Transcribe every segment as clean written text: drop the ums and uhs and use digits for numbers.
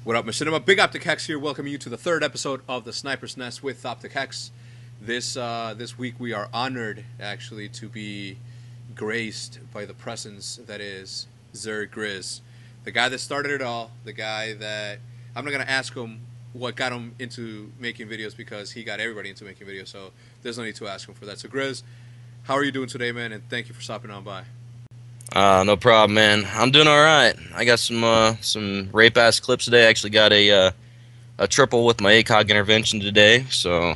What up, Machinima? Big OpTic here, welcoming you to the third episode of the Sniper's Nest with OpTic. This week we are honored, actually, to be graced by the presence that is zzirGrizz, the guy that started it all, the guy that I'm not gonna ask him what got him into making videos because he got everybody into making videos, so there's no need to ask him for that. So Grizz, how are you doing today, man? And thank you for stopping on by. No problem, man. I'm doing all right. I got some rape ass clips today. I actually got a triple with my ACOG intervention today, so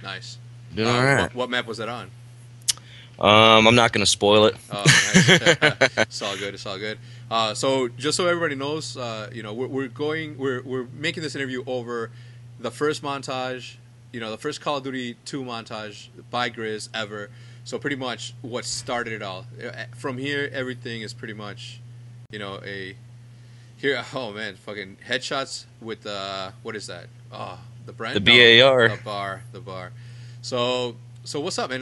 Nice. doing all right. What map was that on? I'm not gonna spoil it. Oh, nice. It's all good. It's all good. So just so everybody knows, we're making this interview over the first montage, the first Call of Duty 2 montage by Grizz ever. So pretty much what started it all. From here, everything is pretty much, Oh man, fucking headshots with what is that? Oh, the brand. The BAR. No, the bar. So what's up, man?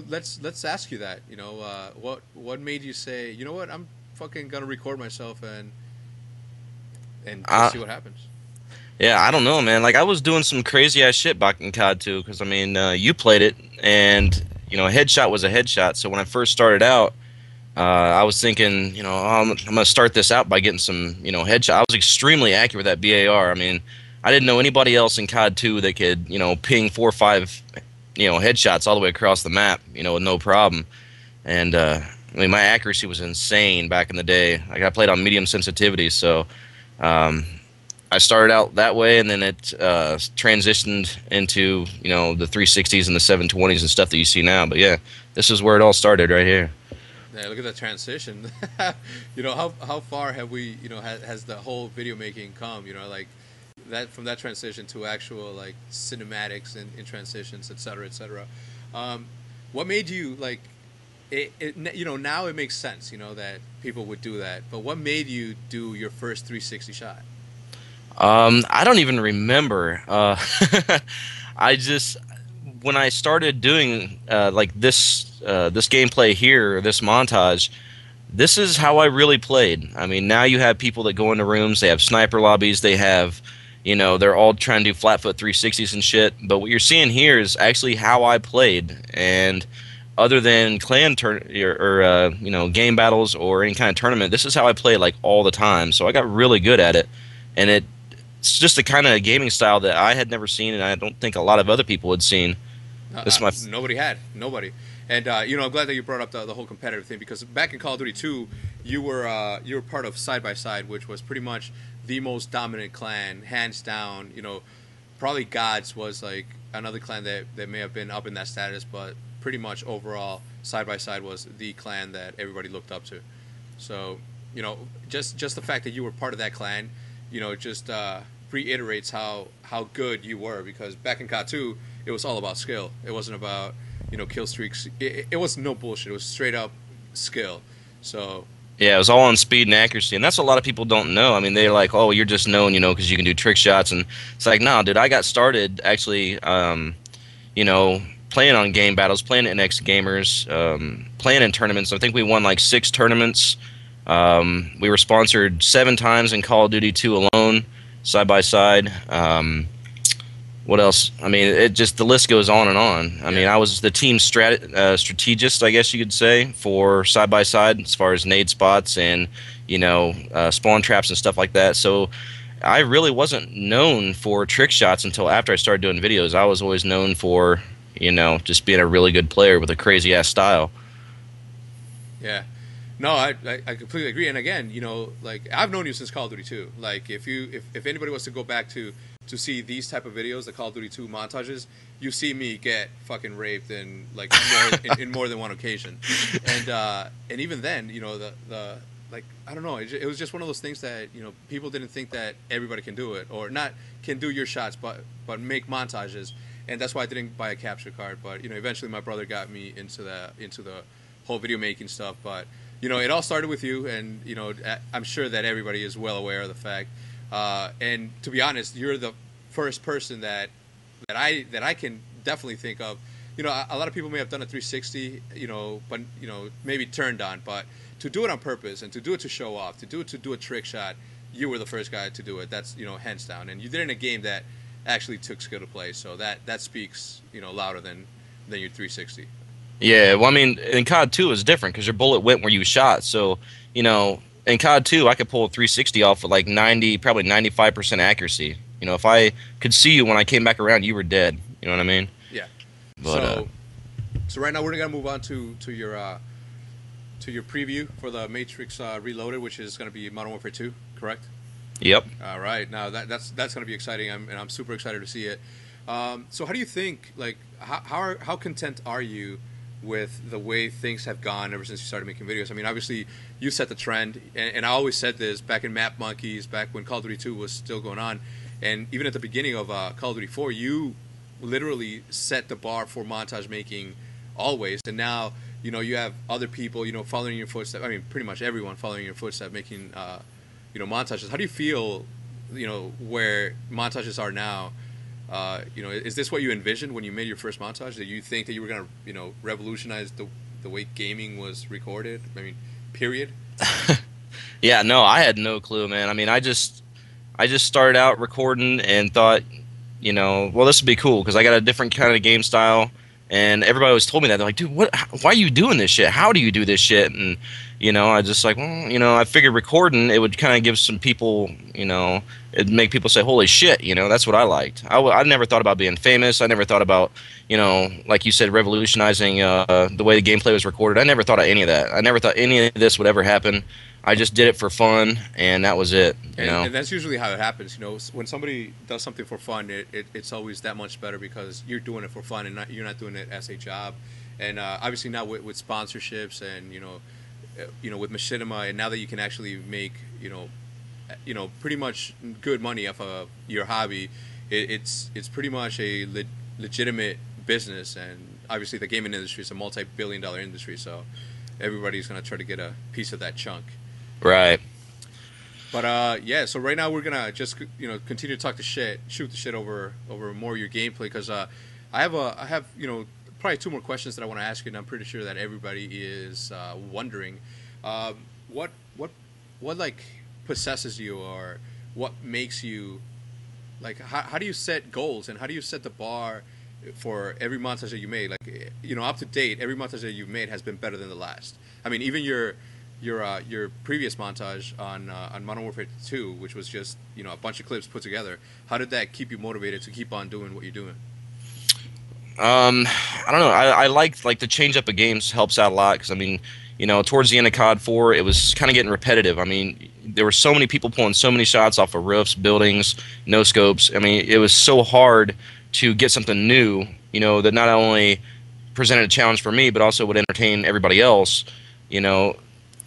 Let's ask you that. What made you say, you know what, I'm fucking gonna record myself and just see what happens. Yeah, I don't know, man. Like, I was doing some crazy ass shit back in COD 2, because I mean, you played it, and a headshot was a headshot. So when I first started out, I was thinking, I'm gonna start this out by getting some, headshot. I was extremely accurate with that BAR. I mean, I didn't know anybody else in COD 2 that could, ping 4 or 5, headshots all the way across the map, with no problem. And I mean, my accuracy was insane back in the day. Like, I played on medium sensitivity, so I started out that way, and then it transitioned into the 360s and the 720s and stuff that you see now. But yeah, this is where it all started right here. Yeah, look at that transition. How far have we has the whole video making come? Like that, from that transition to actual like cinematics and in transitions, etc., etc. What made you like it? Now it makes sense. That people would do that. But what made you do your first 360 shot? I don't even remember. I just, when I started doing like this gameplay here, this montage, this is how I really played. I mean, now you have people that go into rooms, they have sniper lobbies, they have, they're all trying to do flat foot 360s and shit. But what you're seeing here is actually how I played, and other than clan game battles or any kind of tournament, this is how I play like all the time. So I got really good at it, and it's just the kind of gaming style that I had never seen, and I don't think a lot of other people had seen. Nobody had. Nobody. And I'm glad that you brought up the whole competitive thing, because back in Call of Duty 2, you were part of Side by Side, which was pretty much the most dominant clan, hands down. Probably Gods was like another clan that may have been up in that status, but pretty much overall, Side by Side was the clan that everybody looked up to. So, just the fact that you were part of that clan, just reiterates how good you were, because back in COD 2 it was all about skill. It wasn't about kill streaks. It was no bullshit. It was straight up skill. So yeah, it was all on speed and accuracy, and that's what a lot of people don't know. I mean, they're like, oh, you're just known, because you can do trick shots, and it's like, nah, dude, I got started actually playing on game battles, playing at Next Gamers, playing in tournaments. I think we won like 6 tournaments. We were sponsored 7 times in Call of Duty 2 alone, Side by Side. What else? I mean, the list goes on and on. I mean, I was the team strategist, I guess you could say, for Side by Side, as far as nade spots and spawn traps and stuff like that. So I really wasn't known for trick shots until after I started doing videos. I was always known for just being a really good player with a crazy ass style. Yeah. No, I completely agree. And again, like, I've known you since Call of Duty 2. Like, if anybody was to go back to see these type of videos, the Call of Duty 2 montages, you see me get fucking raped in like in more than one occasion. And even then, the like, I don't know, it was just one of those things that people didn't think that everybody can do it, or not can do your shots, but make montages. And that's why I didn't buy a capture card. But eventually my brother got me into the whole video making stuff. But it all started with you, and I'm sure that everybody is well aware of the fact. And to be honest, you're the first person that I can definitely think of. A lot of people may have done a 360, but maybe turned on. But to do it on purpose and to do it to show off, to do a trick shot, you were the first guy to do it. That's, you know, hands down. And you did it in a game that actually took skill to play. So that speaks, you know, louder than your 360. Yeah, well, I mean, in COD 2 is different because your bullet went where you shot. So, you know, in COD 2, I could pull a 360 off with like 90, probably 95% accuracy. You know, if I could see you when I came back around, you were dead. You know what I mean? Yeah. But So right now we're gonna move on to your preview for the Matrix Reloaded, which is gonna be Modern Warfare 2, correct? yep. All right. Now that's gonna be exciting, and I'm super excited to see it. So how do you think? Like, how content are you with the way things have gone ever since you started making videos? I mean, obviously you set the trend, and I always said this back in Map Monkeys, back when Call of Duty 2 was still going on, and even at the beginning of Call of Duty 4, you literally set the bar for montage making always, and now, you know, you have other people, you know, following in your footsteps. I mean, pretty much everyone following in your footsteps, making you know, montages. How do you feel, you know, where montages are now? You know, is this what you envisioned when you made your first montage? Did you think that you were gonna, you know, revolutionize the way gaming was recorded? I mean, period. Yeah, no, I had no clue, man. I mean, I just started out recording and thought, you know, well, this would be cool because I got a different kind of game style, and everybody always told me that. They're like, dude, why are you doing this shit? How do you do this shit? And you know, I just like, well, you know, I figured recording it would kind of give some people, you know, it'd make people say, holy shit, you know, that's what I liked. I never thought about being famous. I never thought about, you know, like you said, revolutionizing the way the gameplay was recorded. I never thought of any of that. I never thought any of this would ever happen. I just did it for fun, and that was it. You know? And that's usually how it happens. You know, when somebody does something for fun, it's always that much better because you're doing it for fun and you're not doing it as a job. And obviously now with sponsorships and, you know, with machinima, and now that you can actually make, you know, pretty much good money off of your hobby, it's pretty much a legitimate business. And obviously the gaming industry is a multi-billion-dollar industry, so everybody's gonna try to get a piece of that chunk. Right. But yeah, so right now we're gonna just, you know, continue to talk the shit, shoot the shit over more of your gameplay, because I have you know, probably two more questions that I want to ask you, and I'm pretty sure that everybody is wondering what like possesses you, or what makes you, like, how do you set goals, and how do you set the bar for every montage that you made? Like, you know, up to date, every montage that you've made has been better than the last. I mean, even your previous montage on Modern Warfare 2, which was just, you know, a bunch of clips put together. How did that keep you motivated to keep on doing what you're doing? I don't know. I like the change up of games helps out a lot because I mean, you know, towards the end of COD 4, it was kind of getting repetitive. I mean, there were so many people pulling so many shots off of roofs, buildings, no scopes. I mean, it was so hard to get something new, you know, that not only presented a challenge for me, but also would entertain everybody else, you know.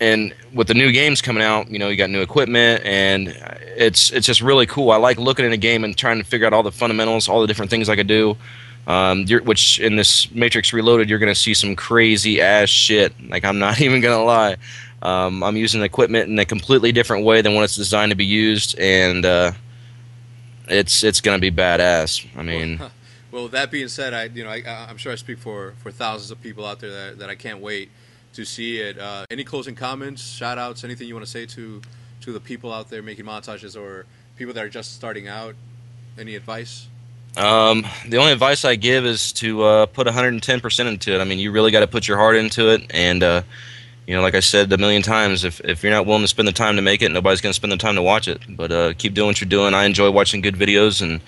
And with the new games coming out, you know, you got new equipment, and it's just really cool. I like looking at a game and trying to figure out all the fundamentals, all the different things I could do. Which in this Matrix Reloaded, you're going to see some crazy ass shit. Like, I'm not even going to lie. I'm using equipment in a completely different way than when it's designed to be used, and it's going to be badass. I mean, well, with that being said, I'm sure I speak for thousands of people out there that I can't wait to see it. Any closing comments, shout outs, anything you want to say to the people out there making montages, or people that are just starting out? Any advice? The only advice I give is to put 110% into it. I mean, you really got to put your heart into it, and you know, like I said a million times, if you're not willing to spend the time to make it, nobody's going to spend the time to watch it. But keep doing what you're doing. I enjoy watching good videos, and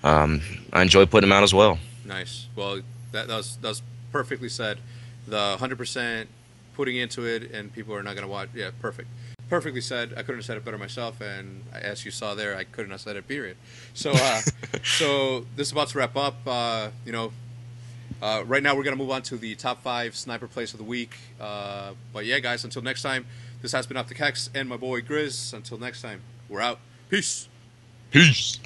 I enjoy putting them out as well. Nice. Well, that was perfectly said. The 100% putting into it, and people are not going to watch. Yeah, perfect. Perfectly said. I couldn't have said it better myself, and as you saw there, I couldn't have said it, period. So, so this is about to wrap up. You know, right now we're going to move on to the top 5 sniper plays of the week. But yeah, guys, until next time, this has been OpTic and my boy Grizz. Until next time, we're out. Peace. Peace.